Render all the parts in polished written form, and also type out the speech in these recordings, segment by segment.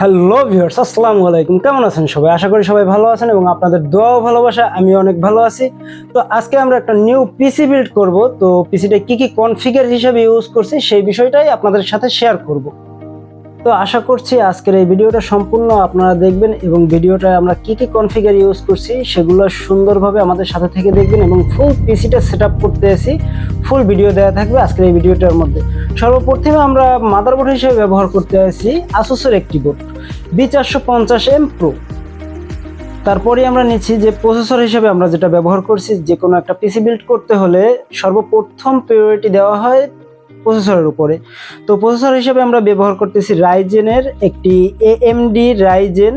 Hello viewers, আসসালামু আলাইকুম। কেমন আছেন সবাই? আশা করি সবাই ভালো আছেন এবং আপনাদের দোয়া ও ভালোবাসা আমি অনেক ভালো আছি। তো আজকে আমরা একটা নিউ পিসি বিল্ড করব। তো পিসিটা কি কনফিগার হিসেবে ইউজ করছি সেই বিষয়টাই আপনাদের সাথে শেয়ার করব। তো আশা করছি আজকের এই ভিডিওটা সম্পূর্ণ আপনারা দেখবেন এবং ভিডিওটা আমরা কি কনফিগার ইউজ করছি সেগুলো সুন্দরভাবে আমাদের সাথে থেকে দেখবেন এবং ফুল পিসিটা সেটআপ করতে আসি ফুল ভিডিও দেওয়া থাকবে আজকের এই ভিডিওটার মধ্যে। সর্বপ্রথমে আমরা মাদারবোর্ড হিসেবে ব্যবহার করতে আসি আসুসের একটি বোর্ড B450M Pro। তারপরে আমরা নিচ্ছি যে প্রসেসর হিসেবে আমরা যেটা ব্যবহার করছি, যে কোনো একটা পিসি বিল্ড করতে হলে সর্বপ্রথম প্রায়োরিটি দেওয়া হয় প্রসেসরের উপরে। তো প্রসেসর হিসেবে আমরা ব্যবহার করতেছি রাইজেনের একটি AMD Ryzen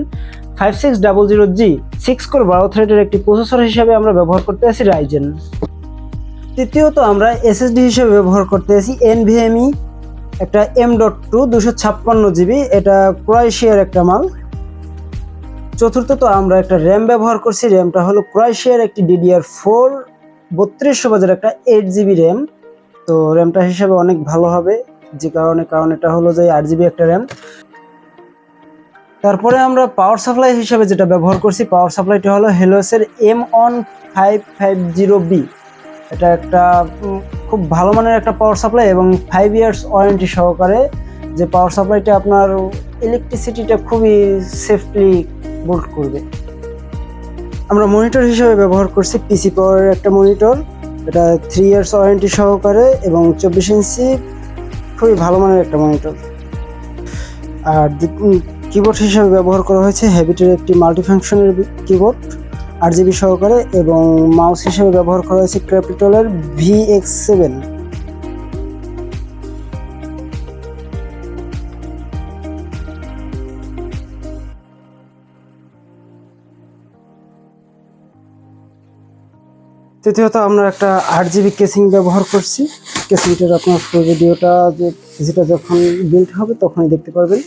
5600G 6 কোর 12 থ্রেডের একটি প্রসেসর হিসেবে আমরা ব্যবহার করতে আছি রাইজেন। তৃতীয়ত আমরা SSD হিসেবে ব্যবহার করতে আছি NVMe একটা M.2 256GB, এটা ক্রোয়েশিয়ার একটা মাল। চতুর্থত আমরা একটা র্যাম ব্যবহার করছি, র্যামটা হলো ক্রোয়েশিয়ার একটি DDR4 3200 বাজার একটা 8GB র্যাম। তো র্যামটা হিসেবে অনেক ভালো হবে, যে কারণ এটা হলো যে 8GB একটা র্যাম। তারপরে আমরা পাওয়ার সাপ্লাই হিসেবে যেটা ব্যবহার করছি, পাওয়ার সাপ্লাইটা হলো হেলোসের M1550B। এটা একটা খুব ভালো মানের একটা পাওয়ার সাপ্লাই এবং 5 ইয়ার্স ওয়ারেন্টি সহকারে যে পাওয়ার সাপ্লাইটা আপনার ইলেকট্রিসিটিটা খুবই সেফলি বোল্ট করবে। আমরা মনিটর হিসেবে ব্যবহার করছি পিসি পাওয়ারের একটা মনিটর, এটা 3 ইয়ার্স ওয়ারেন্টি সহকারে এবং 24 ইঞ্চি, খুবই ভালো মানের একটা মনিটর। আর কিবোর্ড হিসেবে ব্যবহার করা হয়েছে হ্যাবিটের একটি মাল্টিফাংশনের কিবোর্ড 8GB সহকারে এবং মাউস হিসেবে ব্যবহার করা হয়েছে ক্যাপিটলের VX7। তৃতীয়ত আমরা একটা 8GB কেসিং ব্যবহার করছি। কেসিংটার আপনার ফুল ভিডিওটা যে পিসিটা যখন বিল্ড হবে তখনই দেখতে পারবেন।